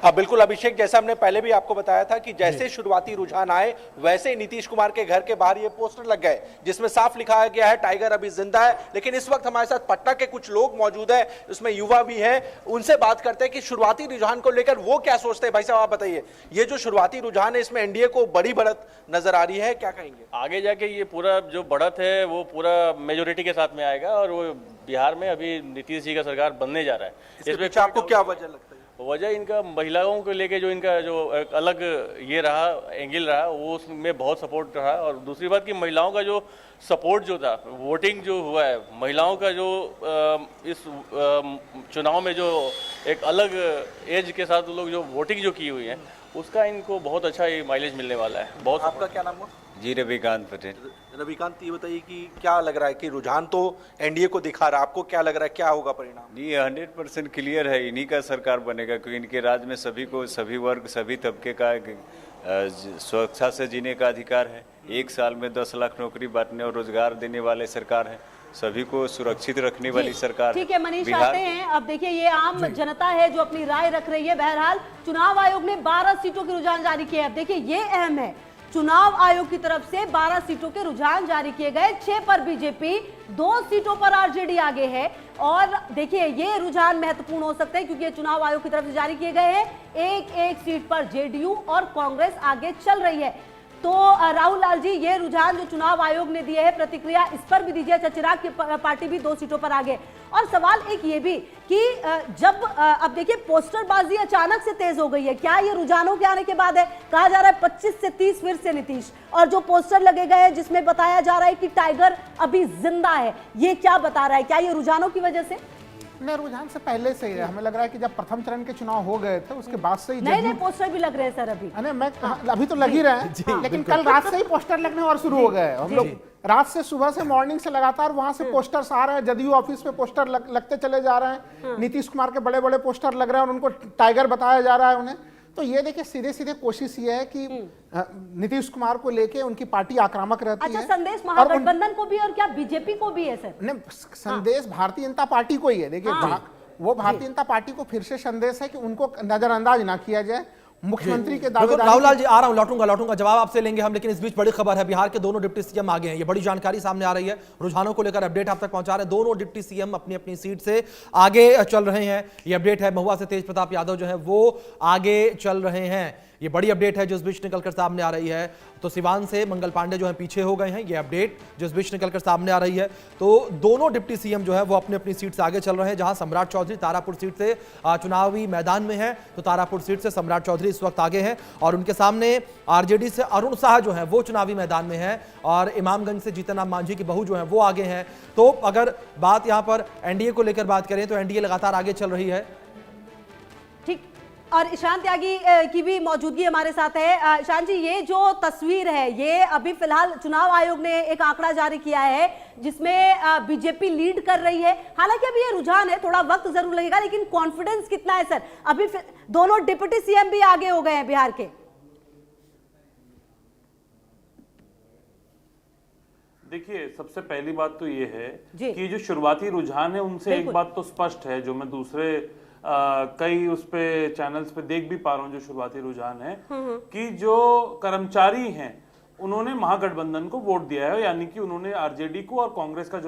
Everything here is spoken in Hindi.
बिल्कुल अभिषेक, जैसा हमने पहले भी आपको बताया था कि जैसे शुरुआती रुझान आए वैसे ही नीतीश कुमार के घर के बाहर ये पोस्टर लग गए जिसमें साफ लिखा गया है टाइगर अभी जिंदा है। लेकिन इस वक्त हमारे साथ पटना के कुछ लोग मौजूद हैं, उसमें युवा भी हैं, उनसे बात करते हैं कि शुरुआती रुझान को लेकर वो क्या सोचते हैं। भाई साहब आप बताइए, ये जो शुरुआती रुझान है इसमें एनडीए को बड़ी बढ़त नजर आ रही है, क्या कहेंगे? आगे जाके ये पूरा जो बढ़त है वो पूरा मेजोरिटी के साथ में आएगा और वो बिहार में अभी नीतीश जी का सरकार बनने जा रहा है। इसमें आपको क्या वजह लगता है? वजह इनका महिलाओं को लेके जो इनका जो एक अलग ये रहा एंगल रहा वो उसमें बहुत सपोर्ट रहा। और दूसरी बात कि महिलाओं का जो सपोर्ट जो था, वोटिंग जो हुआ है, महिलाओं का जो इस चुनाव में जो एक अलग एज के साथ लोग जो वोटिंग जो की हुई है उसका इनको बहुत अच्छा ये माइलेज मिलने वाला है। बहुत। आपका क्या नाम हुआ? जी रविकांत पटेल। रविकांत, ये बताइए कि क्या लग रहा है कि रुझान तो एनडीए को दिखा रहा है, आपको क्या लग रहा है क्या होगा परिणाम? ये 100% क्लियर है, इन्हीं का सरकार बनेगा क्योंकि इनके राज में सभी को, सभी वर्ग, सभी तबके का सुरक्षा से जीने का अधिकार है। 1 साल में 10 लाख नौकरी बांटने और रोजगार देने वाले सरकार है, सभी को सुरक्षित रखने वाली सरकार। ठीक है मनीष, आते हैं। अब देखिए ये आम जनता है जो अपनी राय रख रही है। बहरहाल चुनाव आयोग ने 12 सीटों के रुझान जारी किए। अब देखिए ये अहम है, चुनाव आयोग की तरफ से 12 सीटों के रुझान जारी किए गए। 6 पर बीजेपी, 2 सीटों पर आरजेडी आगे है। और देखिए ये रुझान महत्वपूर्ण हो सकते हैं क्योंकि ये चुनाव आयोग की तरफ से जारी किए गए हैं। एक सीट पर जेडीयू और कांग्रेस आगे चल रही है। तो राहुल लाल जी, ये रुझान जो चुनाव आयोग ने दिए है, प्रतिक्रिया इस पर भी दीजिए। चिराग की पार्टी भी 2 सीटों पर आगे। और सवाल एक ये भी कि जब अब देखिए पोस्टरबाजी अचानक से तेज हो गई है, क्या ये रुझानों के आने के बाद है? कहा जा रहा है 25 से 30 फिर से नीतीश, और जो पोस्टर लगे गए हैं जिसमें बताया जा रहा है कि टाइगर अभी जिंदा है, ये क्या बता रहा है? क्या ये रुझानों की वजह से? नहीं, रुझान से पहले से ही है। हमें लग रहा है कि जब प्रथम चरण के चुनाव हो गए थे उसके बाद से ही नए पोस्टर भी लग रहे हैं सर अभी। अभी तो लग ही रहे हैं, लेकिन कल रात से ही पोस्टर लगने और शुरू हो गए। हम लोग रात से, सुबह से, मॉर्निंग से लगातार वहां से पोस्टर्स आ रहे हैं। जदयू ऑफिस पे पोस्टर लगते चले जा रहे हैं। नीतीश कुमार के बड़े बड़े पोस्टर लग रहे हैं और उनको टाइगर बताया जा रहा है उन्हें। तो ये देखिए सीधे सीधे कोशिश ये है कि नीतीश कुमार को लेके उनकी पार्टी आक्रामक रहती है। अच्छा, संदेश महागठबंधन को भी और क्या बीजेपी को भी है सर? नहीं, संदेश भारतीय जनता पार्टी को ही है। देखिए वो भारतीय जनता पार्टी को फिर से संदेश है कि उनको नजरअंदाज ना किया जाए। मुख्यमंत्री के दावे। राहुल लाल जी आ रहा हूं, लौटूंगा जवाब आपसे लेंगे हम, लेकिन इस बीच बड़ी खबर है, बिहार के दोनों डिप्टी सीएम आगे हैं। ये बड़ी जानकारी सामने आ रही है, रुझानों को लेकर अपडेट आप तक पहुंचा रहे हैं। दोनों डिप्टी सीएम अपनी अपनी सीट से आगे चल रहे हैं। ये अपडेट है, महुआ से तेज प्रताप यादव जो है वो आगे चल रहे हैं। ये बड़ी अपडेट है जो इस बीच निकलकर सामने आ रही है। तो सिवान से मंगल पांडे जो है पीछे हो गए हैं, ये अपडेट जो इस बीच निकलकर सामने आ रही है। तो दोनों डिप्टी सीएम जो है वो अपनी अपनी सीट से आगे चल रहे हैं। जहां सम्राट चौधरी तारापुर सीट से चुनावी मैदान में है, तो तारापुर सीट से सम्राट चौधरी इस वक्त आगे हैं और उनके सामने आरजेडी से अरुण साह जो है वो चुनावी मैदान में है और इमामगंज से जीतनराम मांझी की बहू जो है वो आगे हैं। तो अगर बात यहां पर एनडीए को लेकर बात करें तो एनडीए लगातार आगे चल रही है। ठीक, और ईशान त्यागी की भी मौजूदगी हमारे साथ है। ईशान जी, ये जो तस्वीर है, ये अभी फिलहाल चुनाव आयोग ने एक आंकड़ा जारी किया है जिसमें बीजेपी लीड कर रही है। हालांकि अभी ये रुझान है, थोड़ा वक्त जरूर लगेगा, लेकिन कॉन्फिडेंस कितना है सर? अभी दोनों डिप्टी सीएम भी आगे हो गए हैं बिहार के। देखिए, सबसे पहली बात तो ये है कि जो शुरुआती रुझान है उनसे एक बात तो स्पष्ट है, जो मैं दूसरे कई उस पे चैनल्स पे देख भी पा रहा हूँ, जो शुरुआती रुझान है कि जो कर्मचारी हैं उन्होंने महागठबंधन को वोट दिया है, यानी कि उन्होंने आरजेडी को और कांग्रेस का